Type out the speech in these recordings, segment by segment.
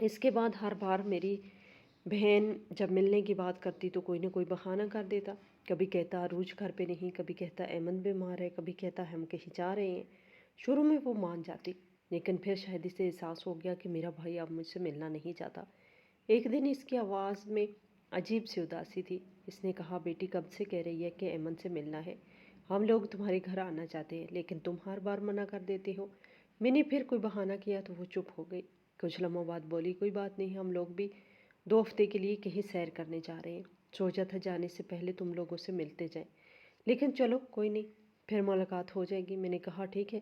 اس کے بعد ہر بار میری بہن جب ملنے کی بات کرتی تو کوئی نہ کوئی بہانہ کر دیتا. کبھی کہتا عروج گھر پہ نہیں، کبھی کہتا ایمن بیمار ہے، کبھی کہتا ہم کہیں جا رہے ہیں. شروع میں وہ مان جاتی، لیکن پھر شاید اسے احساس ہو گیا کہ میرا بھائی اب مجھ سے ملنا نہیں چاہتا. ایک دن اس کی آواز میں عجیب سی اداسی تھی. اس نے کہا بیٹی کب سے کہہ رہی ہے کہ ایمن سے ملنا ہے، ہم لوگ تمہارے گھر آنا چاہتے ہیں لیکن تم ہر بار منع کر دیتے ہو. میں نے پھر کوئی بہانہ کیا تو وہ چپ ہو گئی. کچھ لمحوں بعد بولی کوئی بات نہیں، ہم لوگ بھی 2 ہفتے کے لیے کہیں سیر کرنے جا رہے ہیں. سوچا تھا جانے سے پہلے تم لوگوں سے ملتے جائیں، لیکن چلو کوئی نہیں، پھر ملاقات ہو جائے گی. میں نے کہا ٹھیک ہے.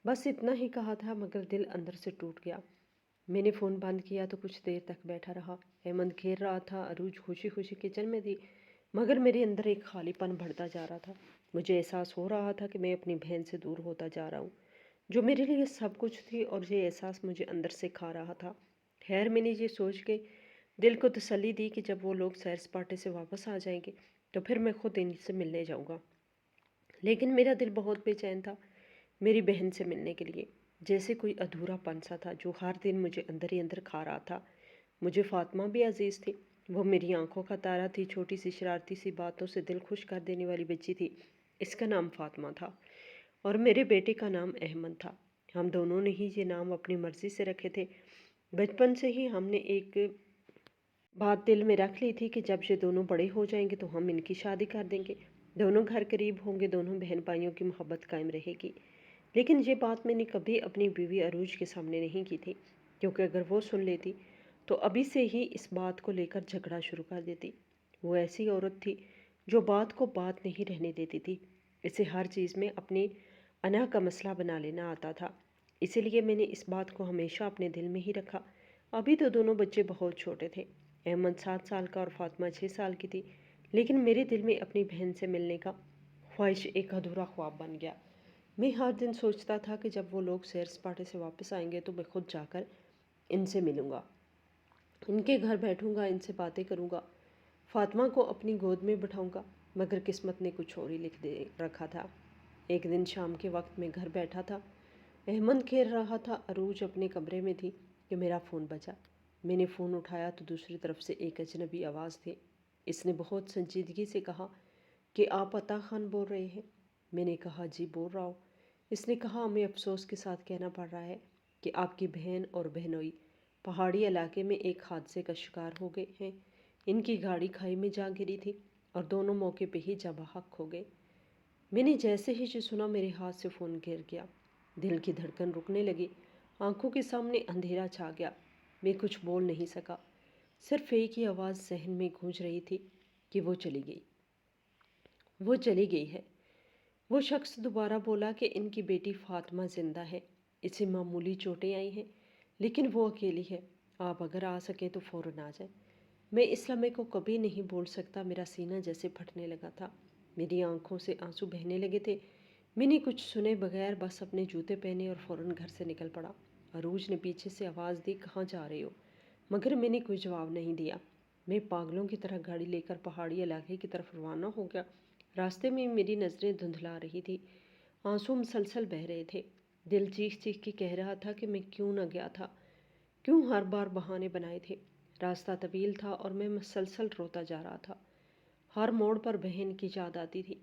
بس اتنا ہی کہا تھا مگر دل اندر سے ٹوٹ گیا. میں نے فون بند کیا تو کچھ دیر تک بیٹھا رہا. احمد کھیل رہا تھا، عروج خوشی خوشی کچن میں تھی، مگر میرے اندر ایک خالی پن بڑھتا جا رہا تھا. مجھے احساس ہو رہا تھا کہ میں اپنی بہن سے دور ہوتا جا رہا ہوں، جو میرے لیے سب کچھ تھی، اور یہ احساس مجھے اندر سے کھا رہا تھا. خیر میں نے یہ سوچ کے دل کو تسلی دی کہ جب وہ لوگ سیر سپاٹے سے واپس آ جائیں گے تو پھر میں خود ان سے ملنے جاؤں گا. لیکن میرا دل بہت بے چین تھا میری بہن سے ملنے کے لیے. جیسے کوئی ادھورا پن سا تھا جو ہر دن مجھے اندر ہی اندر کھا رہا تھا. مجھے فاطمہ بھی عزیز تھی. وہ میری آنکھوں کا تارا تھی، چھوٹی سی شرارتی سی باتوں سے دل خوش کر دینے والی بچی تھی. اس کا نام فاطمہ تھا اور میرے بیٹے کا نام احمد تھا. ہم دونوں نے ہی یہ نام اپنی مرضی سے رکھے تھے. بچپن سے ہی ہم نے ایک بات دل میں رکھ لی تھی کہ جب یہ دونوں بڑے ہو جائیں گے تو ہم ان کی شادی کر دیں گے. دونوں گھر قریب ہوں گے، دونوں بہن بھائیوں کی محبت قائم رہے گی. لیکن یہ بات میں نے کبھی اپنی بیوی عروج کے سامنے نہیں کی تھی، کیونکہ اگر وہ سن لیتی تو ابھی سے ہی اس بات کو لے کر جھگڑا شروع کر دیتی. وہ ایسی عورت تھی جو بات کو بات نہیں رہنے دیتی تھی. اسے ہر چیز میں اپنی انا کا مسئلہ بنا لینا آتا تھا. اسی لیے میں نے اس بات کو ہمیشہ اپنے دل میں ہی رکھا. ابھی تو دونوں بچے بہت چھوٹے تھے. احمد 7 سال کا اور فاطمہ 6 سال کی تھی، لیکن میرے دل میں اپنی بہن سے ملنے کا خواہش ایک ادھورا خواب بن گیا. میں ہر دن سوچتا تھا کہ جب وہ لوگ سیر سپاٹے سے واپس آئیں گے تو میں خود جا کر ان سے ملوں گا، ان کے گھر بیٹھوں گا، ان سے باتیں کروں گا، فاطمہ کو اپنی گود میں بٹھاؤں گا. مگر قسمت نے کچھ اور ہی لکھ دے رکھا تھا. ایک دن شام کے وقت میں گھر بیٹھا تھا، احمد کھیل رہا تھا، عروج اپنے کمرے میں تھی کہ میرا فون بجا. میں نے فون اٹھایا تو دوسری طرف سے ایک اجنبی آواز تھی. اس نے بہت سنجیدگی سے کہا کہ آپ عطا خان بول رہے ہیں؟ میں نے کہا جی بول رہا ہوں. اس نے کہا ہمیں افسوس کے ساتھ کہنا پڑ رہا ہے کہ آپ کی بہن اور بہنوئی پہاڑی علاقے میں ایک حادثے کا شکار ہو گئے ہیں. ان کی گاڑی کھائی میں جا گری تھی اور دونوں موقع پہ ہی جاں بحق ہو گئے. میں نے جیسے ہی یہ سنا میرے ہاتھ سے فون گر گیا. دل کی دھڑکن رکنے لگی، آنکھوں کے سامنے اندھیرا چھا گیا. میں کچھ بول نہیں سکا، صرف ایک ہی آواز ذہن میں گونج رہی تھی کہ وہ چلی گئی، وہ چلی گئی ہے. وہ شخص دوبارہ بولا کہ ان کی بیٹی فاطمہ زندہ ہے، اسے معمولی چوٹیں آئی ہیں لیکن وہ اکیلی ہے، آپ اگر آ سکیں تو فوراً آ جائیں. میں اس لمحے کو کبھی نہیں بول سکتا. میرا سینہ جیسے پھٹنے لگا تھا، میری آنکھوں سے آنسو بہنے لگے تھے. میں نے کچھ سنے بغیر بس اپنے جوتے پہنے اور فوراً گھر سے نکل پڑا. عروج نے پیچھے سے آواز دی کہاں جا رہے ہو؟ مگر میں نے کوئی جواب نہیں دیا. میں پاگلوں کی طرح گاڑی لے کر پہاڑی علاقے کی طرف روانہ ہو گیا. راستے میں میری نظریں دھندلا رہی تھی، آنسو مسلسل بہہ رہے تھے. دل چیخ چیخ کے کہہ رہا تھا کہ میں کیوں نہ گیا تھا، کیوں ہر بار بہانے بنائے تھے. راستہ طویل تھا اور میں مسلسل روتا جا رہا تھا. ہر موڑ پر بہن کی یاد آتی تھی،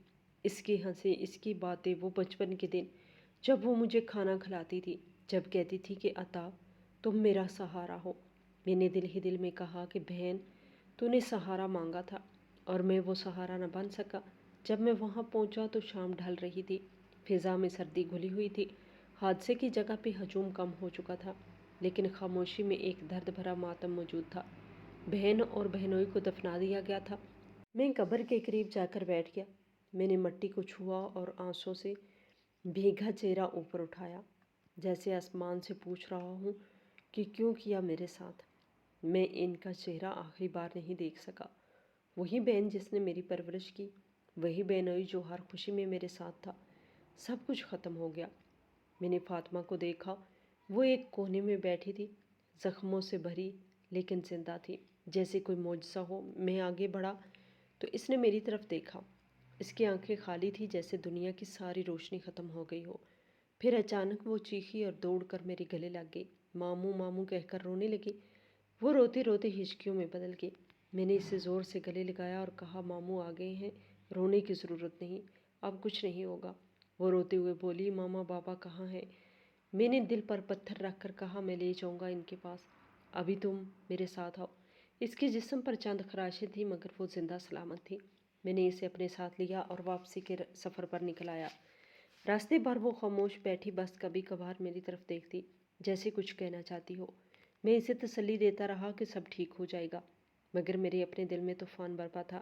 اس کی ہنسی، اس کی باتیں، وہ بچپن کے دن جب وہ مجھے کھانا کھلاتی تھی، جب کہتی تھی کہ عطا تم میرا سہارا ہو. میں نے دل ہی دل میں کہا کہ بہن تو نے سہارا مانگا تھا اور میں وہ سہارا نہ بن سکا. جب میں وہاں پہنچا تو شام ڈھل رہی تھی، فضا میں سردی گھلی ہوئی تھی. حادثے کی جگہ پہ ہجوم کم ہو چکا تھا، لیکن خاموشی میں ایک درد بھرا ماتم موجود تھا. بہن اور بہنوئی کو دفنا دیا گیا تھا. میں قبر کے قریب جا کر بیٹھ گیا. میں نے مٹی کو چھوا اور آنسوں سے بھیگا چہرہ اوپر اٹھایا، جیسے آسمان سے پوچھ رہا ہوں کہ کیوں کیا میرے ساتھ. میں ان کا چہرہ آخری بار نہیں دیکھ سکا. وہی بہن جس نے میری پرورش کی، وہی بہنوئی جو ہر خوشی میں میرے ساتھ تھا، سب کچھ ختم ہو گیا. میں نے فاطمہ کو دیکھا، وہ ایک کونے میں بیٹھی تھی، زخموں سے بھری لیکن زندہ تھی، جیسے کوئی معجزہ ہو. میں آگے بڑھا تو اس نے میری طرف دیکھا. اس کی آنکھیں خالی تھی، جیسے دنیا کی ساری روشنی ختم ہو گئی ہو. پھر اچانک وہ چیخی اور دوڑ کر میرے گلے لگ گئی، ماموں ماموں کہہ کر رونے لگی. وہ روتے روتے ہچکیوں میں بدل گئی۔ میں نے اسے زور سے گلے لگایا اور کہا ماموں آ گئے ہیں، رونے کی ضرورت نہیں، اب کچھ نہیں ہوگا۔ وہ روتے ہوئے بولی ماما بابا کہاں ہیں؟ میں نے دل پر پتھر رکھ کر کہا میں لے جاؤں گا ان کے پاس، ابھی تم میرے ساتھ آؤ۔ اس کے جسم پر چند خراشیں تھیں مگر وہ زندہ سلامت تھی۔ میں نے اسے اپنے ساتھ لیا اور واپسی کے سفر پر نکل آیا۔ راستے بھر وہ خاموش بیٹھی، بس کبھی کبھار میری طرف دیکھتی جیسے کچھ کہنا چاہتی ہو۔ میں اسے تسلی دیتا رہا کہ سب ٹھیک ہو جائے گا، مگر میرے اپنے دل میں طوفان برپا تھا۔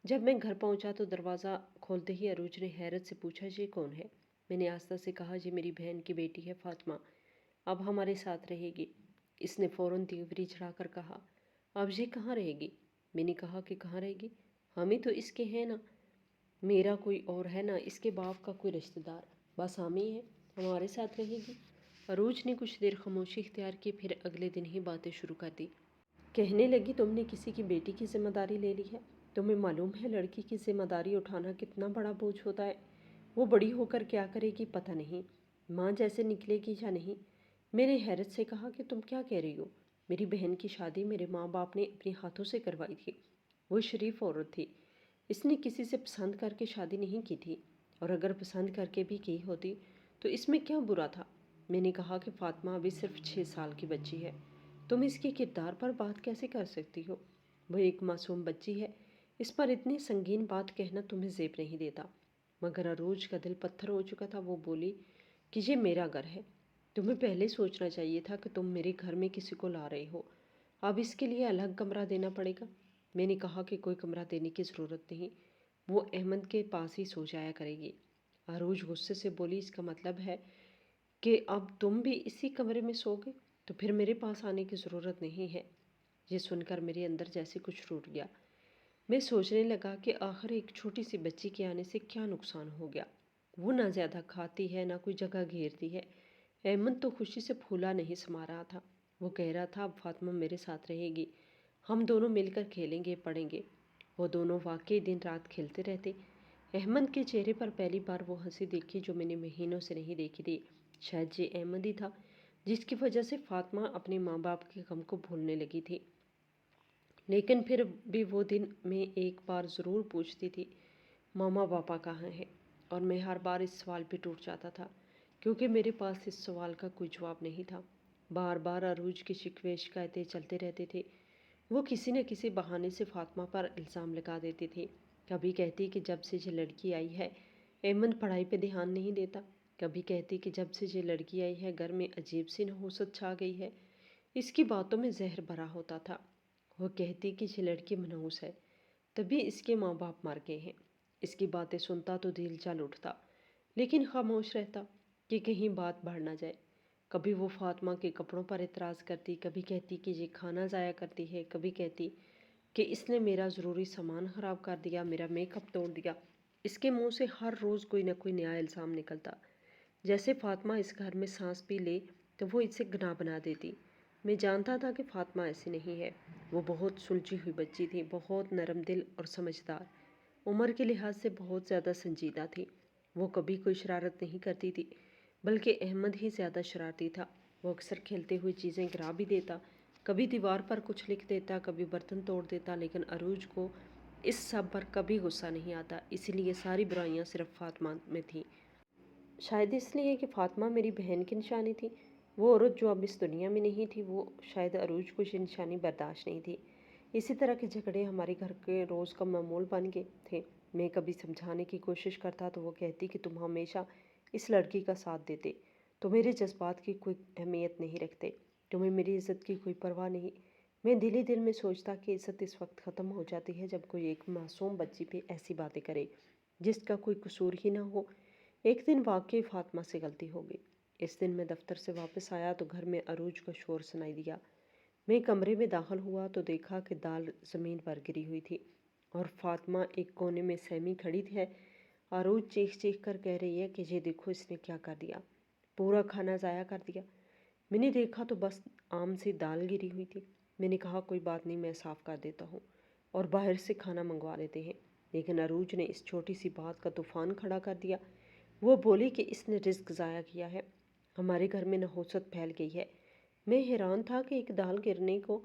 جب میں گھر پہنچا تو دروازہ کھولتے ہی عروج نے حیرت سے پوچھا یہ کون ہے؟ میں نے آستہ سے کہا یہ میری بہن کی بیٹی ہے فاطمہ، اب ہمارے ساتھ رہے گی۔ اس نے فوراً تیوری چڑھا کر کہا اب یہ کہاں رہے گی؟ میں نے کہا کہ کہاں رہے گی، ہم ہی تو اس کے ہیں نا، میرا کوئی اور ہے نا اس کے باپ کا کوئی رشتہ دار، بس ہم ہی ہیں، ہمارے ساتھ رہے گی۔ عروج نے کچھ دیر خاموشی اختیار کی، پھر اگلے دن ہی باتیں شروع کر دی۔ کہنے لگی تم نے کسی کی بیٹی کی ذمہ داری لے لی ہے، تمہیں معلوم ہے لڑکی کی ذمہ داری اٹھانا کتنا بڑا بوجھ ہوتا ہے، وہ بڑی ہو کر کیا کرے گی پتہ نہیں، ماں جیسے نکلے گی یا نہیں۔ میں نے حیرت سے کہا کہ تم کیا کہہ رہی ہو؟ میری بہن کی شادی میرے ماں باپ نے اپنے ہاتھوں سے کروائی تھی، وہ شریف عورت تھی، اس نے کسی سے پسند کر کے شادی نہیں کی تھی، اور اگر پسند کر کے بھی کی ہوتی تو اس میں کیا برا تھا؟ میں نے کہا کہ فاطمہ ابھی صرف 6 سال کی بچی ہے، تم اس کے کردار پر بات کیسے کر سکتی ہو؟ وہ ایک معصوم بچی ہے، اس پر اتنی سنگین بات کہنا تمہیں زیب نہیں دیتا۔ مگر عروج کا دل پتھر ہو چکا تھا، وہ بولی کہ یہ میرا گھر ہے، تمہیں پہلے سوچنا چاہیے تھا کہ تم میرے گھر میں کسی کو لا رہے ہو، اب اس کے لیے الگ کمرہ دینا پڑے گا۔ میں نے کہا کہ کوئی کمرہ دینے کی ضرورت نہیں، وہ احمد کے پاس ہی سو جایا کرے گی۔ عروج غصے سے بولی اس کا مطلب ہے کہ اب تم بھی اسی کمرے میں سو گے، تو پھر میرے پاس آنے کی ضرورت نہیں ہے۔ یہ سن کر میرے اندر جیسے کچھ ٹوٹ گیا۔ میں سوچنے لگا کہ آخر ایک چھوٹی سی بچی کے آنے سے کیا نقصان ہو گیا، وہ نہ زیادہ کھاتی ہے نہ کوئی جگہ گھیرتی ہے۔ احمد تو خوشی سے پھولا نہیں سما رہا تھا، وہ کہہ رہا تھا اب فاطمہ میرے ساتھ رہے گی، ہم دونوں مل کر کھیلیں گے پڑھیں گے۔ وہ دونوں واقعی دن رات کھیلتے رہتے۔ احمد کے چہرے پر پہلی بار وہ ہنسی دیکھی جو میں نے مہینوں سے نہیں دیکھی تھی، شاید یہ احمد ہی تھا جس کی وجہ سے فاطمہ اپنے ماں باپ کے غم کو بھولنے لگی تھی۔ لیکن پھر بھی وہ دن میں ایک بار ضرور پوچھتی تھی ماما پاپا کہاں ہیں، اور میں ہر بار اس سوال پہ ٹوٹ جاتا تھا کیونکہ میرے پاس اس سوال کا کوئی جواب نہیں تھا۔ بار بار عروج کی شکوے شکایتیں چلتے رہتے تھے، وہ کسی نہ کسی بہانے سے فاطمہ پر الزام لگا دیتی تھی۔ کبھی کہتی کہ جب سے یہ لڑکی آئی ہے احمد پڑھائی پہ دھیان نہیں دیتا، کبھی کہتی کہ جب سے یہ لڑکی آئی ہے گھر میں عجیب سی نحوست چھا گئی ہے، اس کی باتوں میں زہر بھرا ہوتا تھا۔ وہ کہتی کہ یہ لڑکی منحوس ہے، تبھی اس کے ماں باپ مر گئے ہیں۔ اس کی باتیں سنتا تو دل جل اٹھتا، لیکن خاموش رہتا کہ کہیں بات بڑھ نہ جائے۔ کبھی وہ فاطمہ کے کپڑوں پر اعتراض کرتی، کبھی کہتی کہ یہ کھانا ضائع کرتی ہے، کبھی کہتی کہ اس نے میرا ضروری سامان خراب کر دیا، میرا میک اپ توڑ دیا۔ اس کے منہ سے ہر روز کوئی نہ کوئی نیا الزام نکلتا، جیسے فاطمہ اس گھر میں سانس بھی لے تو وہ اسے گناہ بنا دیتی۔ میں جانتا تھا کہ فاطمہ ایسی نہیں ہے، وہ بہت سلجھی ہوئی بچی تھی، بہت نرم دل اور سمجھدار، عمر کے لحاظ سے بہت زیادہ سنجیدہ تھی۔ وہ کبھی کوئی شرارت نہیں کرتی تھی، بلکہ احمد ہی زیادہ شرارتی تھا۔ وہ اکثر کھیلتے ہوئے چیزیں گرا بھی دیتا، کبھی دیوار پر کچھ لکھ دیتا، کبھی برتن توڑ دیتا، لیکن عروج کو اس سب پر کبھی غصہ نہیں آتا، اسی لیے ساری برائیاں صرف فاطمہ میں تھیں۔ شاید اس لیے کہ فاطمہ میری بہن کی نشانی تھی، وہ عورت جو اب اس دنیا میں نہیں تھی، وہ شاید عروج کو یہ نشانی برداشت نہیں تھی۔ اسی طرح کے جھگڑے ہمارے گھر کے روز کا معمول بن گئے تھے۔ میں کبھی سمجھانے کی کوشش کرتا تو وہ کہتی کہ تم ہمیشہ اس لڑکی کا ساتھ دیتے، تو میرے جذبات کی کوئی اہمیت نہیں رکھتے، تمہیں میری عزت کی کوئی پرواہ نہیں۔ میں دل ہی دل میں سوچتا کہ عزت اس وقت ختم ہو جاتی ہے جب کوئی ایک معصوم بچی پہ ایسی باتیں کرے جس کا کوئی قصور ہی نہ ہو۔ ایک دن واقعی فاطمہ سے غلطی ہو گئی۔ اس دن میں دفتر سے واپس آیا تو گھر میں عروج کا شور سنائی دیا۔ میں کمرے میں داخل ہوا تو دیکھا کہ دال زمین پر گری ہوئی تھی اور فاطمہ ایک کونے میں سہمی کھڑی ہے۔ عروج چیخ چیخ کر کہہ رہی ہے کہ یہ دیکھو اس نے کیا کر دیا، پورا کھانا ضائع کر دیا۔ میں نے دیکھا تو بس عام سی دال گری ہوئی تھی۔ میں نے کہا کوئی بات نہیں، میں صاف کر دیتا ہوں اور باہر سے کھانا منگوا لیتے ہیں، لیکن عروج نے اس چھوٹی سی بات کا طوفان کھڑا کر دیا۔ وہ بولی کہ اس نے رزق ضائع کیا ہے، ہمارے گھر میں نحوست پھیل گئی ہے۔ میں حیران تھا کہ ایک دال گرنے کو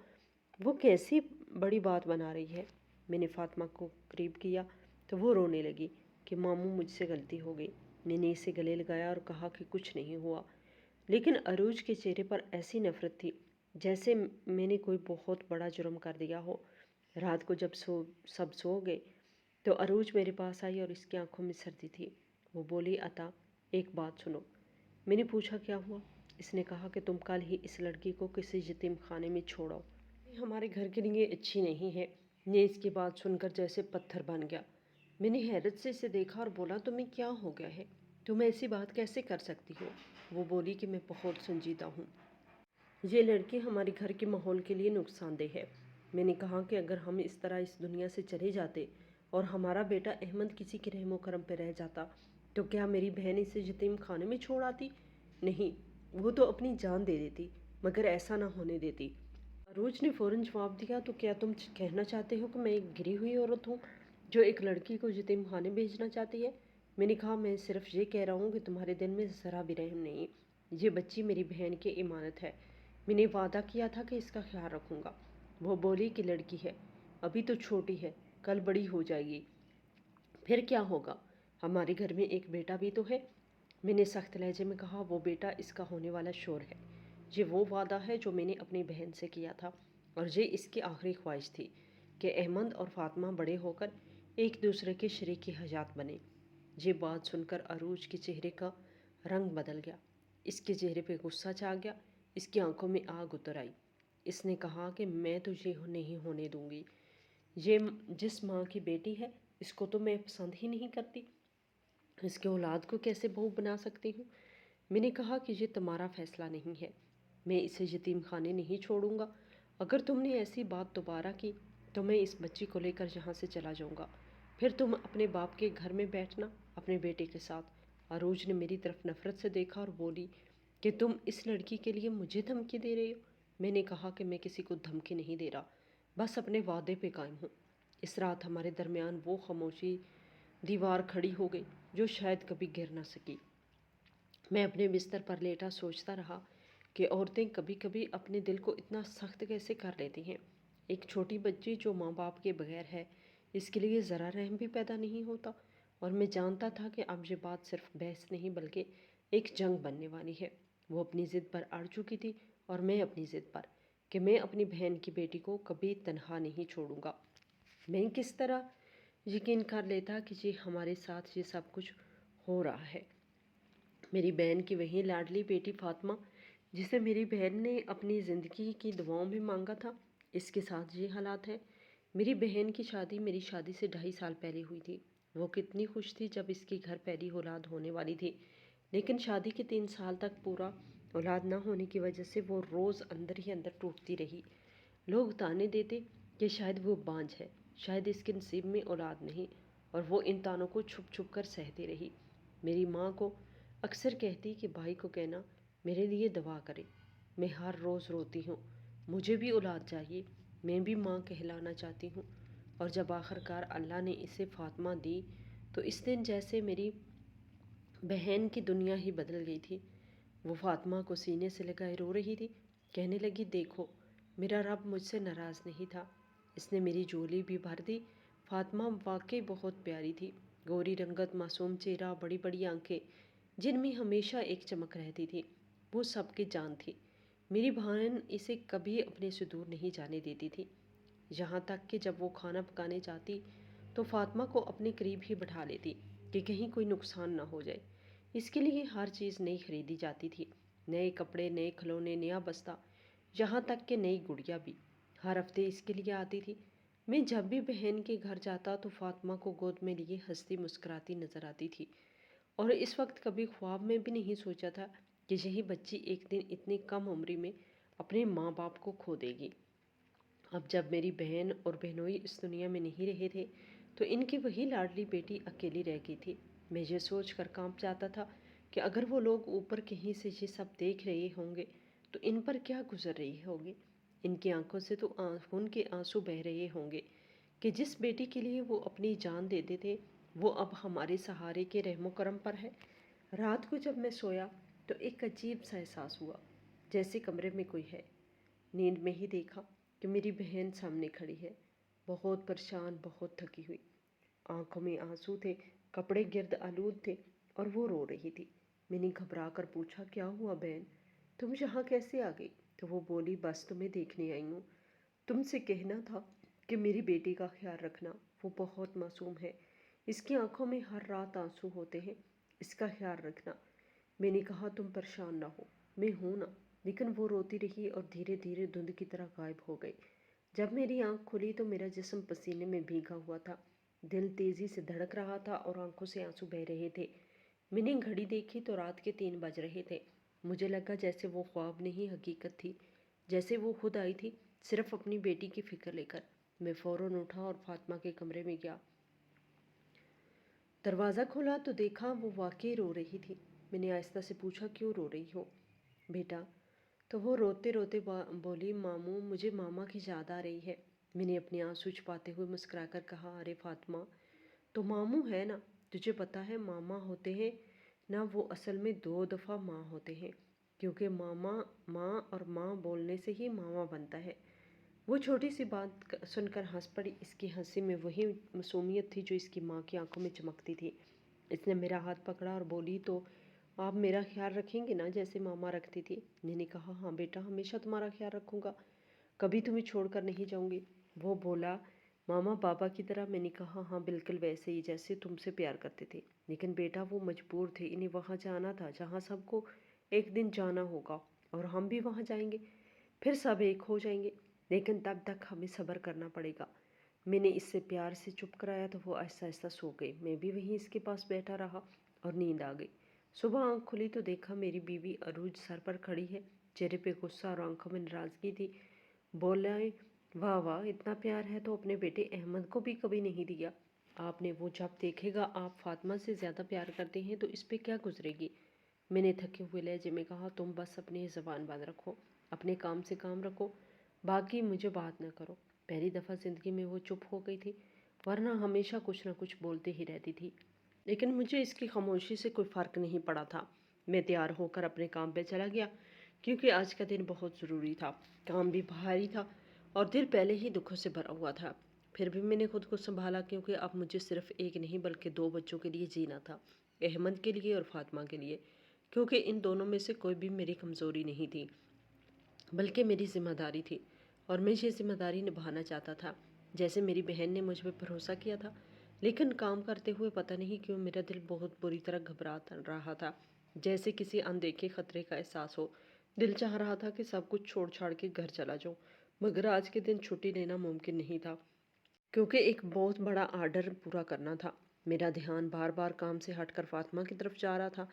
وہ کیسی بڑی بات بنا رہی ہے؟ میں نے فاطمہ کو قریب کیا تو وہ رونے لگی کہ ماموں مجھ سے غلطی ہو گئی۔ میں نے اسے گلے لگایا اور کہا کہ کچھ نہیں ہوا، لیکن عروج کے چہرے پر ایسی نفرت تھی جیسے میں نے کوئی بہت بڑا جرم کر دیا ہو۔ رات کو جب سب سو گئے تو عروج میرے پاس آئی اور اس کی آنکھوں میں سردی تھی۔ وہ بولی، عطا ایک بات سنو۔ میں نے پوچھا، کیا ہوا؟ اس نے کہا کہ تم کل ہی اس لڑکی کو کسی یتیم خانے میں چھوڑو، یہ ہمارے گھر کے لیے اچھی نہیں ہے۔ یہ اس کی بات سن کر جیسے پتھر بن گیا۔ میں نے حیرت سے اسے دیکھا اور بولا، تمہیں کیا ہو گیا ہے؟ تم ایسی بات کیسے کر سکتی ہو؟ وہ بولی کہ میں بہت سنجیدہ ہوں، یہ لڑکی ہمارے گھر کے ماحول کے لیے نقصان دہ ہے۔ میں نے کہا کہ اگر ہم اس طرح اس دنیا سے چلے جاتے اور ہمارا بیٹا احمد کسی کے رحم و کرم پہ رہ جاتا تو کیا میری بہن اسے یتیم خانے میں چھوڑ آتی؟ نہیں، وہ تو اپنی جان دے دیتی، مگر ایسا نہ ہونے دیتی۔ عروج نے فوراً جواب دیا، تو کیا تم کہنا چاہتے ہو کہ میں ایک گری ہوئی عورت ہوں جو ایک لڑکی کو یتیم خانے بھیجنا چاہتی ہے؟ میں نے کہا، میں صرف یہ کہہ رہا ہوں کہ تمہارے دل میں ذرا بھی رحم نہیں۔ یہ بچی میری بہن کی امانت ہے، میں نے وعدہ کیا تھا کہ اس کا خیال رکھوں گا۔ وہ بولی کہ لڑکی ہے، ابھی تو چھوٹی ہے، کل بڑی ہو جائے گی، پھر کیا ہوگا؟ ہمارے گھر میں ایک بیٹا بھی تو ہے۔ میں نے سخت لہجے میں کہا، وہ بیٹا اس کا ہونے والا شور ہے۔ یہ وہ وعدہ ہے جو میں نے اپنی بہن سے کیا تھا، اور یہ اس کی آخری خواہش تھی کہ احمد اور فاطمہ بڑے ہو کر ایک دوسرے کے شریک حیات بنے۔ یہ بات سن کر عروج کے چہرے کا رنگ بدل گیا، اس کے چہرے پہ غصہ چھا گیا، اس کی آنکھوں میں آگ اتر آئی۔ اس نے کہا کہ میں تو یہ نہیں ہونے دوں گی، یہ جس ماں کی بیٹی ہے اس کو تو میں پسند ہی نہیں کرتی، اس کے اولاد کو کیسے بہو بنا سکتی ہوں؟ میں نے کہا کہ یہ تمہارا فیصلہ نہیں ہے، میں اسے یتیم خانے نہیں چھوڑوں گا۔ اگر تم نے ایسی بات دوبارہ کی تو میں اس بچی کو لے کر یہاں سے چلا جاؤں گا، پھر تم اپنے باپ کے گھر میں بیٹھنا اپنے بیٹے کے ساتھ۔ عروج نے میری طرف نفرت سے دیکھا اور بولی کہ تم اس لڑکی کے لیے مجھے دھمکی دے رہی ہو؟ میں نے کہا کہ میں کسی کو دھمکی نہیں دے رہا، بس اپنے وعدے پہ قائم ہوں۔ اس رات ہمارے درمیان وہ خاموشی دیوار کھڑی ہو گئی جو شاید کبھی گر نہ سکی۔ میں اپنے بستر پر لیٹا سوچتا رہا کہ عورتیں کبھی کبھی اپنے دل کو اتنا سخت کیسے کر لیتی ہیں۔ ایک چھوٹی بچی جو ماں باپ کے بغیر ہے، اس کے لیے ذرا رحم بھی پیدا نہیں ہوتا، اور میں جانتا تھا کہ اب یہ بات صرف بحث نہیں بلکہ ایک جنگ بننے والی ہے۔ وہ اپنی ضد پر اڑ چکی تھی اور میں اپنی ضد پر کہ میں اپنی بہن کی بیٹی کو کبھی تنہا نہیں چھوڑوں گا۔ میں کس طرح یقین کر لیتا کہ یہ ہمارے ساتھ یہ سب کچھ ہو رہا ہے؟ میری بہن کی وہی لاڈلی بیٹی فاطمہ، جسے میری بہن نے اپنی زندگی کی دعاؤں میں مانگا تھا، اس کے ساتھ یہ حالات ہیں۔ میری بہن کی شادی میری شادی سے 2.5 سال پہلے ہوئی تھی۔ وہ کتنی خوش تھی جب اس کے گھر پہلی اولاد ہونے والی تھی، لیکن شادی کے 3 سال تک پورا اولاد نہ ہونے کی وجہ سے وہ روز اندر ہی اندر ٹوٹتی رہی۔ لوگ تانے دیتے کہ شاید وہ بانجھ ہے، شاید اس کے نصیب میں اولاد نہیں، اور وہ ان تانوں کو چھپ چھپ کر سہتی رہی۔ میری ماں کو اکثر کہتی کہ بھائی کو کہنا میرے لیے دعا کرے، میں ہر روز روتی ہوں، مجھے بھی اولاد چاہیے، میں بھی ماں کہلانا چاہتی ہوں۔ اور جب آخر کار اللہ نے اسے فاطمہ دی تو اس دن جیسے میری بہن کی دنیا ہی بدل گئی تھی۔ وہ فاطمہ کو سینے سے لگائے رو رہی تھی، کہنے لگی، دیکھو میرا رب مجھ سے ناراض نہیں تھا، اس نے میری جھولی بھی بھر دی۔ فاطمہ واقعی بہت پیاری تھی، گوری رنگت، معصوم چہرہ، بڑی بڑی آنکھیں جن میں ہمیشہ ایک چمک رہتی تھی، وہ سب کی جان تھی۔ میری بہن اسے کبھی اپنے سے دور نہیں جانے دیتی تھی، یہاں تک کہ جب وہ کھانا پکانے جاتی تو فاطمہ کو اپنے قریب ہی بٹھا لیتی کہ کہیں کوئی نقصان نہ ہو جائے۔ اس کے لیے ہر چیز نئی خریدی جاتی تھی، نئے کپڑے، نئے کھلونے، نیا بستہ، یہاں تک کہ نئی گڑیا بھی ہر ہفتے اس کے لیے آتی تھی۔ میں جب بھی بہن کے گھر جاتا تو فاطمہ کو گود میں لیے ہنستی مسکراتی نظر آتی تھی، اور اس وقت کبھی خواب میں بھی نہیں سوچا تھا کہ یہی بچی ایک دن اتنی کم عمری میں اپنے ماں باپ کو کھو دے گی۔ اب جب میری بہن اور بہنوئی اس دنیا میں نہیں رہے تھے تو ان کی وہی لاڈلی بیٹی اکیلی رہ گئی تھی۔ میں یہ سوچ کر کانپ جاتا تھا کہ اگر وہ لوگ اوپر کہیں سے یہ سب دیکھ رہے ہوں گے تو ان پر کیا گزر رہی ہوگی۔ ان کی آنکھوں سے تو خون کے آنسو بہہ رہے ہوں گے کہ جس بیٹی کے لیے وہ اپنی جان دیتے تھے وہ اب ہمارے سہارے کے رحم و کرم پر ہے۔ رات کو جب میں سویا تو ایک عجیب سا احساس ہوا، جیسے کمرے میں کوئی ہے۔ نیند میں ہی دیکھا کہ میری بہن سامنے کھڑی ہے، بہت پریشان، بہت تھکی ہوئی، آنکھوں میں آنسو تھے، کپڑے گرد آلود تھے اور وہ رو رہی تھی۔ میں نے گھبرا کر پوچھا، کیا ہوا بہن؟ تم یہاں کیسے آ گئی؟ تو وہ بولی، بس تمہیں دیکھنے آئی ہوں، تم سے کہنا تھا کہ میری بیٹی کا خیال رکھنا، وہ بہت معصوم ہے، اس کی آنکھوں میں ہر رات آنسو ہوتے ہیں، اس کا خیال رکھنا۔ میں نے کہا، تم پریشان نہ ہو، میں ہوں نا۔ لیکن وہ روتی رہی اور دھیرے دھیرے دھند کی طرح غائب ہو گئی۔ جب میری آنکھ کھلی تو میرا جسم پسینے میں بھیگا ہوا تھا، دل تیزی سے دھڑک رہا تھا اور آنکھوں سے آنسو بہہ رہے تھے۔ میں نے گھڑی دیکھی تو رات کے 3 بج رہے تھے۔ مجھے لگا جیسے وہ خواب نہیں حقیقت تھی، جیسے وہ خود آئی تھی، صرف اپنی بیٹی کی فکر لے کر۔ میں فوراً اٹھا اور فاطمہ کے کمرے میں گیا۔ دروازہ کھولا تو دیکھا وہ واقعی رو رہی تھی۔ میں نے آہستہ سے پوچھا، کیوں رو رہی ہو بیٹا؟ تو وہ روتے روتے بولی، ماموں، مجھے ماما کی یاد آ رہی ہے۔ میں نے اپنے آنسو چھپاتے ہوئے مسکرا کر کہا، ارے فاطمہ، تو ماموں ہے نا؟ تجھے پتہ ہے ماما ہوتے ہیں نا، وہ اصل میں 2 دفعہ ماں ہوتے ہیں، کیونکہ ماما ماں اور ماں بولنے سے ہی ماما بنتا ہے۔ وہ چھوٹی سی بات سن کر ہنس پڑی۔ اس کی ہنسی میں وہی معصومیت تھی جو اس کی ماں کی آنکھوں میں چمکتی تھی۔ اس نے میرا ہاتھ پکڑا اور بولی، تو آپ میرا خیال رکھیں گے نا جیسے ماما رکھتی تھی؟ میں نے کہا، ہاں بیٹا، ہمیشہ تمہارا خیال رکھوں گا، کبھی تمہیں چھوڑ کر نہیں جاؤں گی۔ وہ بولا، ماما پاپا کی طرح؟ میں نے کہا، ہاں بالکل ویسے ہی جیسے تم سے پیار کرتے تھے، لیکن بیٹا وہ مجبور تھے، انہیں وہاں جانا تھا جہاں سب کو ایک دن جانا ہوگا، اور ہم بھی وہاں جائیں گے، پھر سب ایک ہو جائیں گے، لیکن تب تک ہمیں صبر کرنا پڑے گا۔ میں نے اس سے پیار سے چپ کرایا تو وہ آہستہ آہستہ سو گئی۔ میں بھی وہیں اس کے پاس بیٹھا رہا اور نیند آ گئی۔ صبح آنکھ کھلی تو دیکھا میری بیوی عروج سر پر کھڑی ہے، چہرے پہ غصہ اور آنکھوں میں ناراضگی تھی۔ بولا، واہ واہ، اتنا پیار ہے تو اپنے بیٹے احمد کو بھی کبھی نہیں دیا آپ نے؟ وہ جب دیکھے گا آپ فاطمہ سے زیادہ پیار کرتے ہیں تو اس پہ کیا گزرے گی؟ میں نے تھکے ہوئے لہجے میں کہا، تم بس اپنی زبان بند رکھو، اپنے کام سے کام رکھو، باقی مجھے بات نہ کرو۔ پہلی دفعہ زندگی میں وہ چپ ہو گئی تھی، ورنہ ہمیشہ کچھ نہ کچھ بولتے ہی رہتی تھی، لیکن مجھے اس کی خاموشی سے کوئی فرق نہیں پڑا تھا۔ میں تیار ہو کر اپنے کام پہ چلا گیا، کیونکہ آج کا دن بہت ضروری تھا، کام بھی بھاری تھا اور دل پہلے ہی دکھوں سے بھرا ہوا تھا۔ پھر بھی میں نے خود کو سنبھالا، کیونکہ اب مجھے صرف ایک نہیں بلکہ 2 بچوں کے لیے جینا تھا، احمد کے لیے اور فاطمہ کے لیے، کیونکہ ان دونوں میں سے کوئی بھی میری کمزوری نہیں تھی بلکہ میری ذمہ داری تھی، اور میں یہ ذمہ داری نبھانا چاہتا تھا جیسے میری بہن نے مجھ پہ بھروسہ کیا تھا۔ لیکن کام کرتے ہوئے پتہ نہیں کیوں میرا دل بہت بری طرح گھبرا رہا تھا، جیسے کسی اندیکھے خطرے کا احساس ہو۔ دل چاہ رہا تھا کہ سب کچھ چھوڑ چھاڑ کے گھر چلا جاؤں، مگر آج کے دن چھٹی لینا ممکن نہیں تھا، کیونکہ ایک بہت بڑا آرڈر پورا کرنا تھا۔ میرا دھیان بار بار کام سے ہٹ کر فاطمہ کی طرف جا رہا تھا۔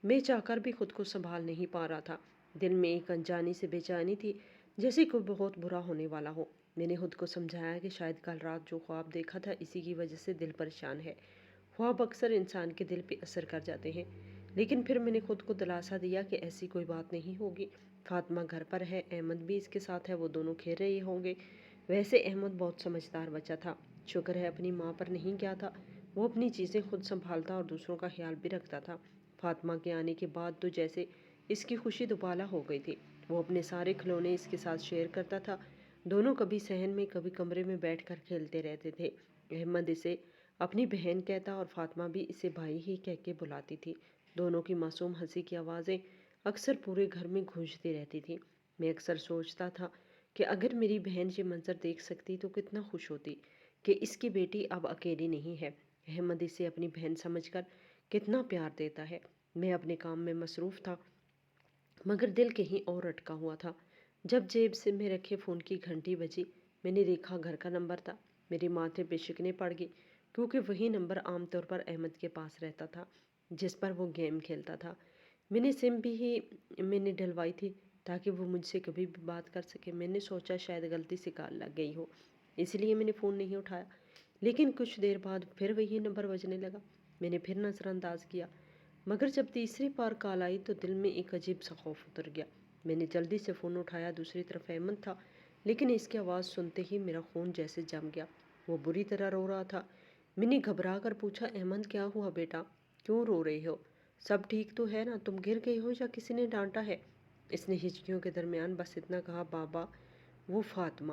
میں چاہ کر بھی خود کو سنبھال نہیں پا رہا تھا۔ دل میں ایک انجانی سے بے چینی تھی، جیسے کوئی بہت برا ہونے والا ہو۔ میں نے خود کو سمجھایا کہ شاید کل رات جو خواب دیکھا تھا اسی کی وجہ سے دل پریشان ہے۔ خواب اکثر انسان کے دل پہ اثر کر جاتے ہیں، لیکن پھر میں نے خود کو دلاسا دیا کہ ایسی کوئی بات نہیں ہوگی، فاطمہ گھر پر ہے، احمد بھی اس کے ساتھ ہے، وہ دونوں کھیل رہے ہوں گے۔ ویسے احمد بہت سمجھدار بچہ تھا، شکر ہے اپنی ماں پر نہیں گیا تھا، وہ اپنی چیزیں خود سنبھالتا اور دوسروں کا خیال بھی رکھتا تھا۔ فاطمہ کے آنے کے بعد تو جیسے اس کی خوشی دوبالا ہو گئی تھی، وہ اپنے سارے کھلونے اس کے ساتھ شیئر کرتا تھا، دونوں کبھی صحن میں کبھی کمرے میں بیٹھ کر کھیلتے رہتے تھے۔ احمد اسے اپنی بہن کہتا اور فاطمہ بھی اسے بھائی ہی کہہ کے بلاتی تھی۔ دونوں کی معصوم ہنسی کی آوازیں اکثر پورے گھر میں گونجتی رہتی تھی۔ میں اکثر سوچتا تھا کہ اگر میری بہن یہ منظر دیکھ سکتی تو کتنا خوش ہوتی کہ اس کی بیٹی اب اکیلی نہیں ہے، احمد اسے اپنی بہن سمجھ کر کتنا پیار دیتا ہے۔ میں اپنے کام میں مصروف تھا، مگر دل کہیں اور اٹکا ہوا تھا۔ جب جیب سے میں رکھے فون کی گھنٹی بجی، میں نے دیکھا گھر کا نمبر تھا۔ میرے ماتھے پہ شکنیں پڑ گئی، کیونکہ وہی نمبر عام طور پر احمد کے پاس رہتا تھا جس پر وہ گیم کھیلتا تھا۔ میں نے سم بھی ہی میں نے ڈلوائی تھی تاکہ وہ مجھ سے کبھی بھی بات کر سکے۔ میں نے سوچا شاید غلطی سے کال لگ گئی ہو، اس لیے میں نے فون نہیں اٹھایا، لیکن کچھ دیر بعد پھر وہی نمبر بجنے لگا۔ میں نے پھر نظر انداز کیا، مگر جب تیسری بار کال آئی تو دل میں ایک عجیب سا خوف اتر گیا۔ میں نے جلدی سے فون اٹھایا، دوسری طرف احمد تھا، لیکن اس کی آواز سنتے ہی میرا خون جیسے جم گیا، وہ بری طرح رو رہا تھا۔ میں نے گھبرا کر پوچھا، احمد کیا ہوا بیٹا، کیوں رو رہے ہو؟ سب ٹھیک تو ہے نا؟ تم گر گئی ہو یا کسی نے ڈانٹا ہے؟ اس نے ہچکیوں کے درمیان بس اتنا کہا، بابا وہ فاطمہ۔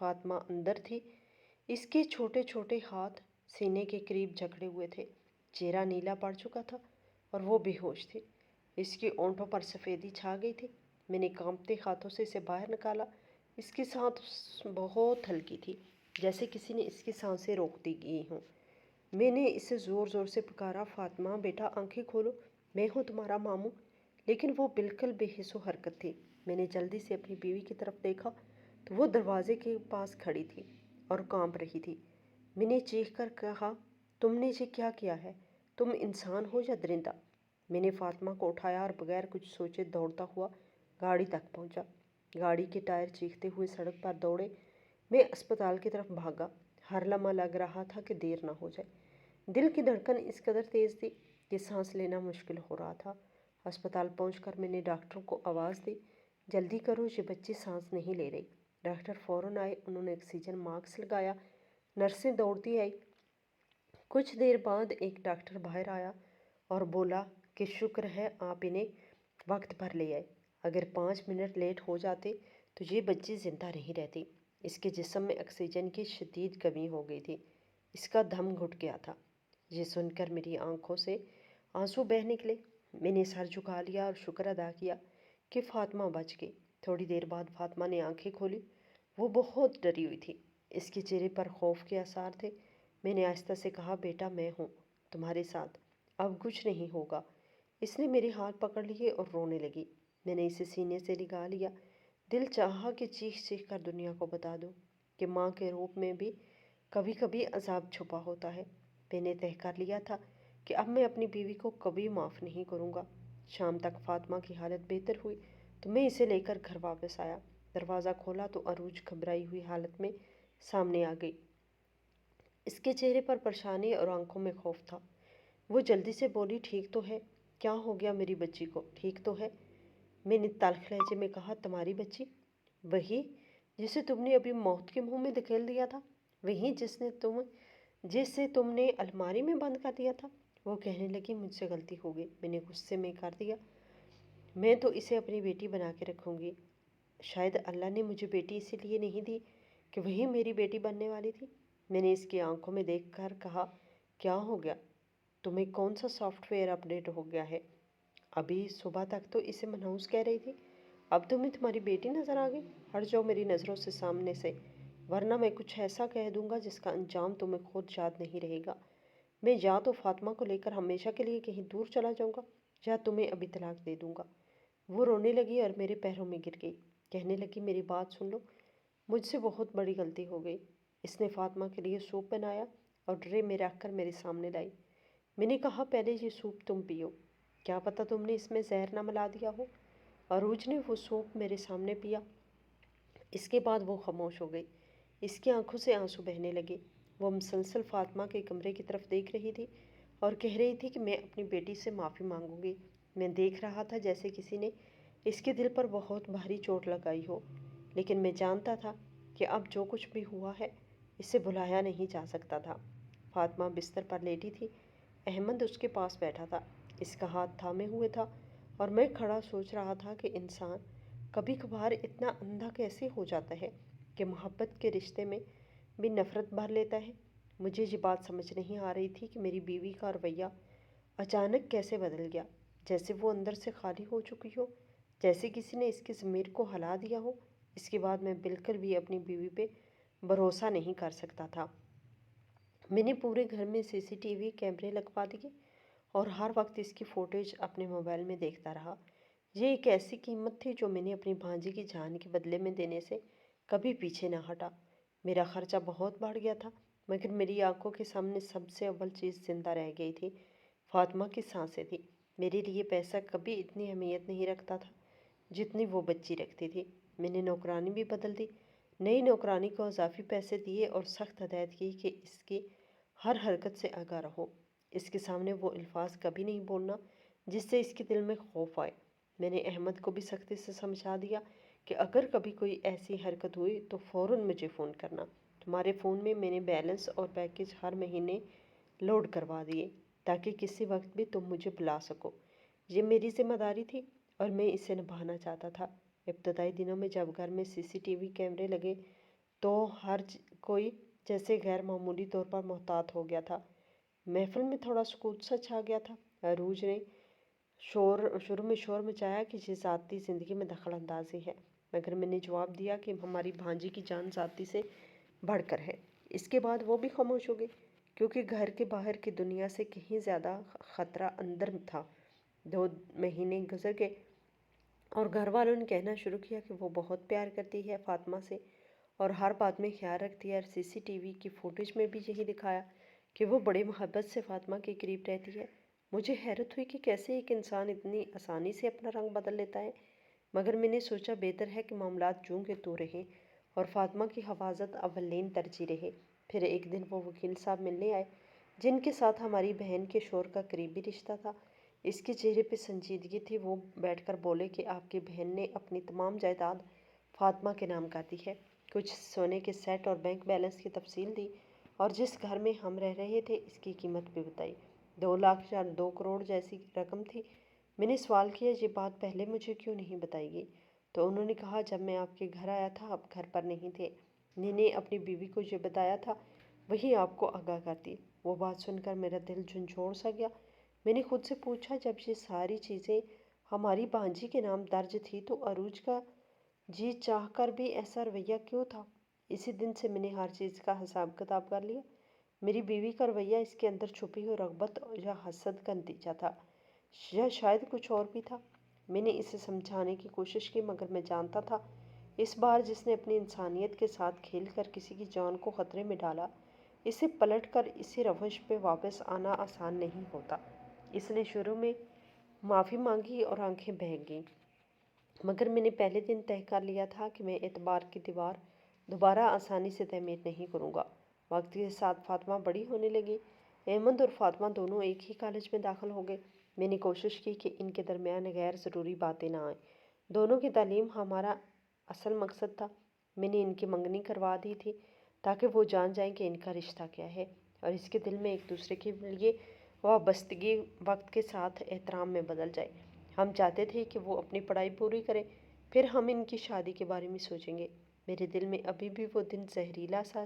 فاطمہ اندر تھی۔ اس کے چھوٹے چھوٹے ہاتھ سینے کے قریب جکڑے ہوئے تھے، چہرہ نیلا پڑ چکا تھا اور وہ بے ہوش تھی۔ اس کے ہونٹوں پر سفیدی چھا گئی تھی۔ میں نے کانپتے ہاتھوں سے اسے باہر نکالا۔ اس کی سانس بہت ہلکی تھی، جیسے کسی نے اس کی سانسیں روک دی گئی ہوں۔ میں نے اسے زور زور سے پکارا، فاطمہ بیٹا آنکھیں کھولو، میں ہوں تمہارا ماموں۔ لیکن وہ بالکل بے حس و حرکت تھی۔ میں نے جلدی سے اپنی بیوی کی طرف دیکھا تو وہ دروازے کے پاس کھڑی تھی اور کانپ رہی تھی۔ میں نے چیخ کر کہا، تم نے یہ کیا کیا ہے؟ تم انسان ہو یا درندہ؟ میں نے فاطمہ کو اٹھایا اور بغیر کچھ سوچے دوڑتا ہوا گاڑی تک پہنچا۔ گاڑی کے ٹائر چیختے ہوئے سڑک پر دوڑے۔ میں اسپتال کی طرف بھاگا۔ ہر لمحہ لگ رہا تھا کہ دیر نہ ہو جائے۔ دل کی دھڑکن اس قدر تیز تھی کہ سانس لینا مشکل ہو رہا تھا۔ اسپتال پہنچ کر میں نے ڈاکٹروں کو آواز دی، جلدی کرو، یہ بچی سانس نہیں لے رہی۔ ڈاکٹر فوراً آئے، انہوں نے آکسیجن ماسک لگایا۔ نرسیں دوڑتی آئی۔ کچھ دیر بعد ایک ڈاکٹر باہر آیا اور بولا کہ شکر ہے آپ انہیں وقت پر لے آئے، اگر 5 منٹ لیٹ ہو جاتے تو یہ بچی زندہ نہیں رہتی۔ اس کے جسم میں آکسیجن کی شدید کمی ہو گئی تھی، اس کا دم گھٹ گیا تھا۔ یہ سن کر میری آنکھوں سے آنسو بہہ نکلے۔ میں نے سر جھکا لیا اور شکر ادا کیا کہ فاطمہ بچ گئی۔ تھوڑی دیر بعد فاطمہ نے آنکھیں کھولی۔ وہ بہت ڈری ہوئی تھی، اس کے چہرے پر خوف کے آثار تھے۔ میں نے آہستہ سے کہا، بیٹا میں ہوں تمہارے ساتھ، اب کچھ نہیں ہوگا۔ اس نے میرے ہاتھ پکڑ لیے اور رونے لگی۔ میں نے اسے سینے سے لگا لیا۔ دل چاہا کہ چیخ چیخ کر دنیا کو بتا دوں کہ ماں کے روپ میں بھی کبھی کبھی عذاب چھپا ہوتا ہے۔ میں نے طے کر لیا تھا کہ اب میں اپنی بیوی کو کبھی معاف نہیں کروں گا۔ شام تک فاطمہ کی حالت بہتر ہوئی تو میں اسے لے کر گھر واپس آیا۔ دروازہ کھولا تو عروج گھبرائی ہوئی حالت میں سامنے آ گئی۔ اس کے چہرے پر پریشانی اور آنکھوں میں خوف تھا۔ وہ جلدی سے بولی، ٹھیک تو ہے؟ کیا ہو گیا میری بچی کو؟ ٹھیک تو ہے؟ میں نے تلخ لہجے میں کہا، تمہاری بچی؟ وہی جسے تم نے ابھی موت کے منہ میں دھکیل دیا تھا، وہی جسے تم نے الماری میں بند کر دیا تھا۔ وہ کہنے لگی، مجھ سے غلطی ہو گئی، میں نے غصے میں کر دیا، میں تو اسے اپنی بیٹی بنا کے رکھوں گی۔ شاید اللہ نے مجھے بیٹی اسی لیے نہیں دی کہ وہی میری بیٹی بننے والی تھی۔ میں نے اس کی آنکھوں میں دیکھ کر کہا، کیا ہو گیا؟ تمہیں کون سا سافٹ ویئر اپڈیٹ ہو گیا ہے؟ ابھی صبح تک تو اسے منحوس کہہ رہی تھی، اب تمہیں تمہاری بیٹی نظر آ گئی؟ ہٹ جاؤ میری نظروں سے سامنے سے، ورنہ میں کچھ ایسا کہہ دوں گا جس کا انجام تمہیں خود یاد نہیں رہے گا۔ میں یا تو فاطمہ کو لے کر ہمیشہ کے لیے کہیں دور چلا جاؤں گا یا تمہیں ابھی طلاق دے دوں گا۔ وہ رونے لگی اور میرے پیروں میں گر گئی، کہنے لگی، میری بات سن لو، مجھ سے بہت بڑی غلطی ہو گئی۔ اس نے فاطمہ کے لیے سوپ بنایا اور ٹرے میں رکھ کر میرے سامنے لائی۔ میں نے کہا، پہلے یہ سوپ تم پیو، کیا پتہ تم نے اس میں زہر نہ ملا دیا ہو۔ عروج نے وہ سوپ میرے سامنے پیا۔ اس کے بعد وہ خاموش ہو گئی۔ اس کی آنکھوں سے آنسو بہنے لگے۔ وہ مسلسل فاطمہ کے کمرے کی طرف دیکھ رہی تھی اور کہہ رہی تھی کہ میں اپنی بیٹی سے معافی مانگوں گی۔ میں دیکھ رہا تھا جیسے کسی نے اس کے دل پر بہت بھاری چوٹ لگائی ہو، لیکن میں جانتا تھا کہ اب جو کچھ بھی ہوا ہے اسے بھلایا نہیں جا سکتا تھا۔ فاطمہ بستر پر لیٹی تھی، احمد اس کے پاس بیٹھا تھا، اس کا ہاتھ تھامے ہوئے تھا، اور میں کھڑا سوچ رہا تھا کہ انسان کبھی کبھار اتنا اندھا کیسے ہو جاتا ہے کہ محبت کے رشتے میں بھی نفرت بھر لیتا ہے۔ مجھے یہ بات سمجھ نہیں آ رہی تھی کہ میری بیوی کا رویہ اچانک کیسے بدل گیا، جیسے وہ اندر سے خالی ہو چکی ہو، جیسے کسی نے اس کی ضمیر کو ہلا دیا ہو۔ اس کے بعد میں بالکل بھی اپنی بیوی پہ بھروسہ نہیں کر سکتا تھا۔ میں نے پورے گھر میں CCTV کیمرے لگوا دیے اور ہر وقت اس کی فوٹیج اپنے موبائل میں دیکھتا رہا۔ یہ ایک ایسی قیمت تھی جو میں نے اپنی بھانجی کی جان کے بدلے میں دینے سے کبھی پیچھے نہ ہٹا۔ میرا خرچہ بہت بڑھ گیا تھا، مگر میری آنکھوں کے سامنے سب سے اول چیز زندہ رہ گئی تھی، فاطمہ کی سانسیں تھیں۔ میرے لیے پیسہ کبھی اتنی اہمیت نہیں رکھتا تھا جتنی وہ بچی رکھتی تھی۔ میں نے نوکرانی بھی بدل دی، نئی نوکرانی کو اضافی پیسے دیے اور سخت ہدایت کی کہ اس کی ہر حرکت سے آگاہ رہو، اس کے سامنے وہ الفاظ کبھی نہیں بولنا جس سے اس کے دل میں خوف آئے۔ میں نے احمد کو بھی سختی سے سمجھا دیا کہ اگر کبھی کوئی ایسی حرکت ہوئی تو فوراً مجھے فون کرنا۔ تمہارے فون میں میں نے بیلنس اور پیکج ہر مہینے لوڈ کروا دیے تاکہ کسی وقت بھی تم مجھے بلا سکو۔ یہ میری ذمہ داری تھی اور میں اسے نبھانا چاہتا تھا۔ ابتدائی دنوں میں جب گھر میں CCTV کیمرے لگے تو کوئی جیسے غیر معمولی طور پر محتاط ہو گیا تھا۔ محفل میں تھوڑا سکوت سا چھا گیا تھا۔ عروج نے شروع میں شور مچایا کہ یہ ذاتی زندگی میں دخل اندازی ہے، مگر میں نے جواب دیا کہ ہماری بھانجی کی جان ذاتی سے بڑھ کر ہے۔ اس کے بعد وہ بھی خاموش ہو گئی، کیونکہ گھر کے باہر کی دنیا سے کہیں زیادہ خطرہ اندر تھا۔ 2 مہینے گزر گئے اور گھر والوں نے کہنا شروع کیا کہ وہ بہت پیار کرتی ہے فاطمہ سے اور ہر بات میں خیال رکھتی ہے، اور CCTV کی فوٹیج میں بھی یہی دکھایا کہ وہ بڑی محبت سے فاطمہ کے قریب رہتی ہے۔ مجھے حیرت ہوئی کہ کیسے ایک انسان اتنی آسانی سے اپنا رنگ بدل لیتا ہے، مگر میں نے سوچا بہتر ہے کہ معاملات جوں کے توں رہیں اور فاطمہ کی حفاظت اولین ترجیح رہے۔ پھر ایک دن وہ وکیل صاحب ملنے آئے، جن کے ساتھ ہماری بہن کے شوہر کا قریبی رشتہ تھا۔ اس کے چہرے پہ سنجیدگی تھی۔ وہ بیٹھ کر بولے کہ آپ کی بہن نے اپنی تمام جائیداد فاطمہ کے نام کر دی ہے، کچھ سونے کے سیٹ اور بینک بیلنس کی تفصیل دی، اور جس گھر میں ہم رہ رہے تھے اس کی قیمت بھی بتائی۔ 2 لاکھ یا 2 کروڑ جیسی رقم تھی۔ میں نے سوال کیا یہ بات پہلے مجھے کیوں نہیں بتائی گئی؟ تو انہوں نے کہا جب میں آپ کے گھر آیا تھا آپ گھر پر نہیں تھے، میں نے اپنی بیوی کو جو بتایا تھا وہی آپ کو آگاہ کرتی۔ وہ بات سن کر میرا دل جھنجھوڑ سا گیا۔ میں نے خود سے پوچھا جب یہ ساری چیزیں ہماری بھانجی کے نام درج تھی تو عروج کا جی چاہ کر بھی ایسا رویہ کیوں تھا؟ اسی دن سے میں نے ہر چیز کا حساب کتاب کر لیا۔ میری بیوی کا رویہ اس کے اندر چھپی ہوئی رغبت یا حسد کا نتیجہ تھا، یا شاید کچھ اور بھی تھا۔ میں نے اسے سمجھانے کی کوشش کی، مگر میں جانتا تھا اس بار جس نے اپنی انسانیت کے ساتھ کھیل کر کسی کی جان کو خطرے میں ڈالا، اسے پلٹ کر اسی روش پہ واپس آنا آسان نہیں ہوتا۔ اس نے شروع میں معافی مانگی اور آنکھیں بہہ گئیں، مگر میں نے پہلے دن طے کر لیا تھا کہ میں اعتبار کی دیوار دوبارہ آسانی سے تعمیر نہیں کروں گا۔ وقت کے ساتھ فاطمہ بڑی ہونے لگی۔ احمد اور فاطمہ دونوں ایک ہی کالج میں داخل ہو گئے۔ میں نے کوشش کی کہ ان کے درمیان غیر ضروری باتیں نہ آئیں۔ دونوں کی تعلیم ہمارا اصل مقصد تھا۔ میں نے ان کی منگنی کروا دی تھی تاکہ وہ جان جائیں کہ ان کا رشتہ کیا ہے، اور اس کے دل میں ایک دوسرے کے لیے وابستگی وقت کے ساتھ احترام میں بدل جائے۔ ہم چاہتے تھے کہ وہ اپنی پڑھائی پوری کریں، پھر ہم ان کی شادی کے بارے میں سوچیں گے۔ میرے دل میں ابھی بھی وہ دن زہریلا سا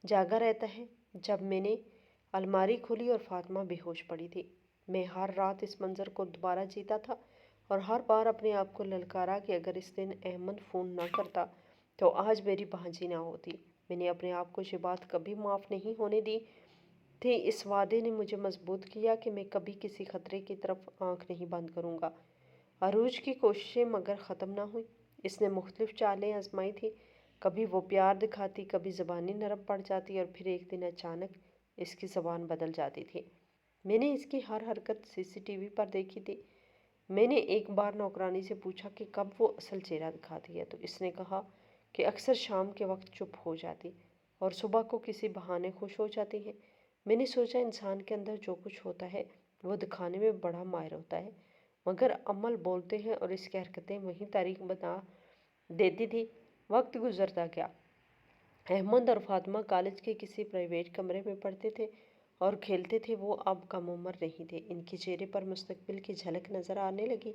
جاگا رہتا ہے جب میں نے الماری کھولی اور فاطمہ بے ہوش پڑی تھی۔ میں ہر رات اس منظر کو دوبارہ جیتا تھا اور ہر بار اپنے آپ کو للکارا کہ اگر اس دن احمد فون نہ کرتا تو آج میری بھانجی نہ ہوتی۔ میں نے اپنے آپ کو یہ بات کبھی معاف نہیں ہونے دی تھی۔ اس وعدے نے مجھے مضبوط کیا کہ میں کبھی کسی خطرے کی طرف آنکھ نہیں بند کروں گا۔ عروج کی کوششیں مگر ختم نہ ہوئیں۔ اس نے مختلف چالیں آزمائی تھیں، کبھی وہ پیار دکھاتی، کبھی زبانی نرم پڑ جاتی، اور پھر ایک دن اچانک اس کی زبان بدل جاتی تھی۔ میں نے اس کی ہر حرکت CCTV پر دیکھی تھی۔ میں نے ایک بار نوکرانی سے پوچھا کہ کب وہ اصل چہرہ دکھاتی ہے، تو اس نے کہا کہ اکثر شام کے وقت چپ ہو جاتی اور صبح کو کسی بہانے خوش ہو جاتی ہے۔ میں نے سوچا انسان کے اندر جو کچھ ہوتا ہے وہ دکھانے میں بڑا ماہر ہوتا ہے، مگر عمل بولتے ہیں اور اس کی حرکتیں وہیں تاریخ بنا دیتی تھی۔ وقت گزرتا گیا۔ احمد اور فاطمہ کالج کے کسی پرائیویٹ کمرے میں پڑھتے تھے اور کھیلتے تھے۔ وہ اب کم عمر نہیں تھے۔ ان کے چہرے پر مستقبل کی جھلک نظر آنے لگی۔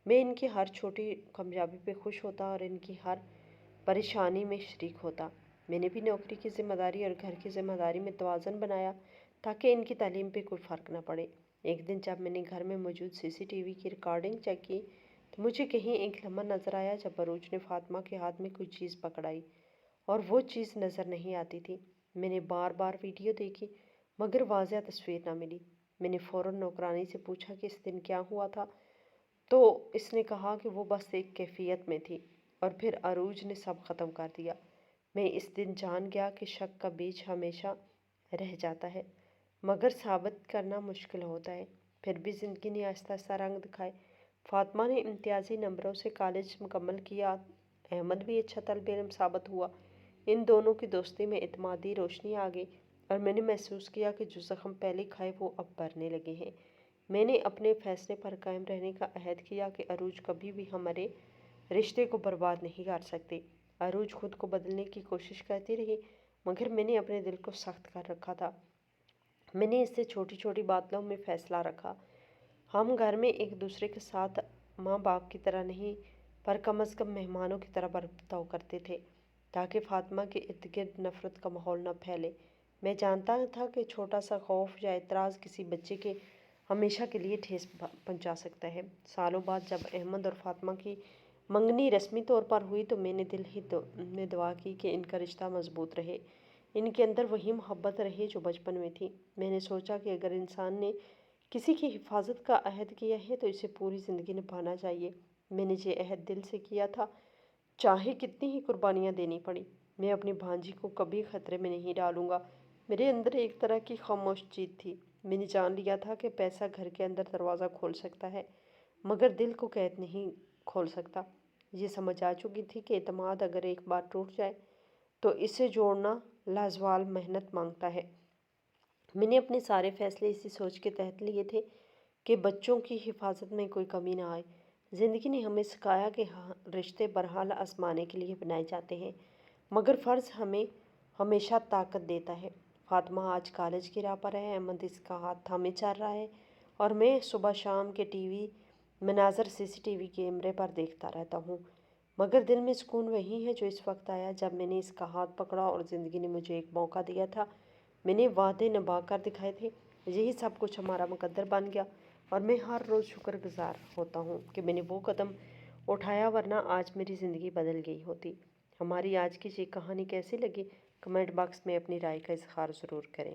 میں ان کی ہر چھوٹی کامیابی پہ خوش ہوتا اور ان کی ہر پریشانی میں شریک ہوتا۔ میں نے بھی نوکری کی ذمہ داری اور گھر کی ذمہ داری میں توازن بنایا تاکہ ان کی تعلیم پہ کوئی فرق نہ پڑے۔ ایک دن جب میں نے گھر میں موجود CCTV کی ریکارڈنگ چیک کی تو مجھے کہیں ایک لمحہ نظر آیا جب عروج نے فاطمہ کے ہاتھ میں کوئی چیز پکڑائی اور وہ چیز نظر نہیں آتی تھی۔ میں نے بار بار ویڈیو دیکھی مگر واضح تصویر نہ ملی۔ میں نے فوراً نوکرانی سے پوچھا کہ اس دن کیا ہوا تھا، تو اس نے کہا کہ وہ بس ایک کیفیت میں تھی اور پھر عروج نے سب ختم کر دیا۔ میں اس دن جان گیا کہ شک کا بیج ہمیشہ رہ جاتا ہے مگر ثابت کرنا مشکل ہوتا ہے۔ پھر بھی زندگی نے آہستہ آہستہ رنگ دکھائے۔ فاطمہ نے امتیازی نمبروں سے کالج مکمل کیا، احمد بھی اچھا طالب علم ثابت ہوا۔ ان دونوں کی دوستی میں اعتمادی روشنی آ گئی اور میں نے محسوس کیا کہ جو زخم پہلے کھائے وہ اب بھرنے لگے ہیں۔ میں نے اپنے فیصلے پر قائم رہنے کا عہد کیا کہ عروج کبھی بھی ہمارے رشتے کو برباد نہیں کر سکتی۔ عروج خود کو بدلنے کی کوشش کرتی رہی مگر میں نے اپنے دل کو سخت کر رکھا تھا۔ میں نے اس سے چھوٹی چھوٹی باتوں میں فیصلہ رکھا۔ ہم گھر میں ایک دوسرے کے ساتھ ماں باپ کی طرح نہیں پر کم از کم مہمانوں کی طرح برتاؤ کرتے تھے تاکہ فاطمہ کے ارد گرد نفرت کا ماحول نہ پھیلے۔ میں جانتا تھا کہ چھوٹا سا خوف یا اعتراض کسی بچے کے ہمیشہ کے لیے ٹھیس پہنچا سکتا ہے۔ سالوں بعد جب احمد اور فاطمہ کی منگنی رسمی طور پر ہوئی تو میں نے دل ہی میں دعا کی کہ ان کا رشتہ مضبوط رہے، ان کے اندر وہی محبت رہے جو بچپن میں تھی۔ میں نے سوچا کہ اگر انسان نے کسی کی حفاظت کا عہد کیا ہے تو اسے پوری زندگی نبھانا چاہیے۔ میں نے یہ عہد دل سے کیا تھا، چاہے کتنی ہی قربانیاں دینی پڑی۔ میں اپنی بھانجی کو کبھی خطرے میں نہیں ڈالوں گا۔ میرے اندر ایک طرح کی خاموش جیت تھی۔ میں نے جان لیا تھا کہ پیسہ گھر کے اندر دروازہ کھول سکتا ہے مگر دل کو قید نہیں کھول سکتا۔ یہ سمجھ آ چکی تھی کہ اعتماد اگر ایک بار ٹوٹ جائے تو اسے جوڑنا لازوال محنت مانگتا ہے۔ میں نے اپنے سارے فیصلے اسی سوچ کے تحت لیے تھے کہ بچوں کی حفاظت میں کوئی کمی نہ آئے۔ زندگی نے ہمیں سکھایا کہ رشتے بہرحال آزمانے کے لیے بنائے جاتے ہیں مگر فرض ہمیں ہمیشہ طاقت دیتا ہے۔ فاطمہ آج کالج کی راہ پر ہے، احمد اس کا ہاتھ تھامے چل رہا ہے اور میں صبح شام کے ٹی وی مناظر CCTV کیمرے پر دیکھتا رہتا ہوں، مگر دل میں سکون وہی ہے جو اس وقت آیا جب میں نے اس کا ہاتھ پکڑا اور زندگی نے مجھے ایک موقع دیا تھا۔ میں نے وعدے نبھا کر دکھائے تھے، یہی سب کچھ ہمارا مقدر بن گیا اور میں ہر روز شکر گزار ہوتا ہوں کہ میں نے وہ قدم اٹھایا ورنہ آج میری زندگی بدل گئی ہوتی۔ ہماری آج کی یہ کہانی کیسی لگی؟ کمنٹ باکس میں اپنی رائے کا اظہار ضرور کریں۔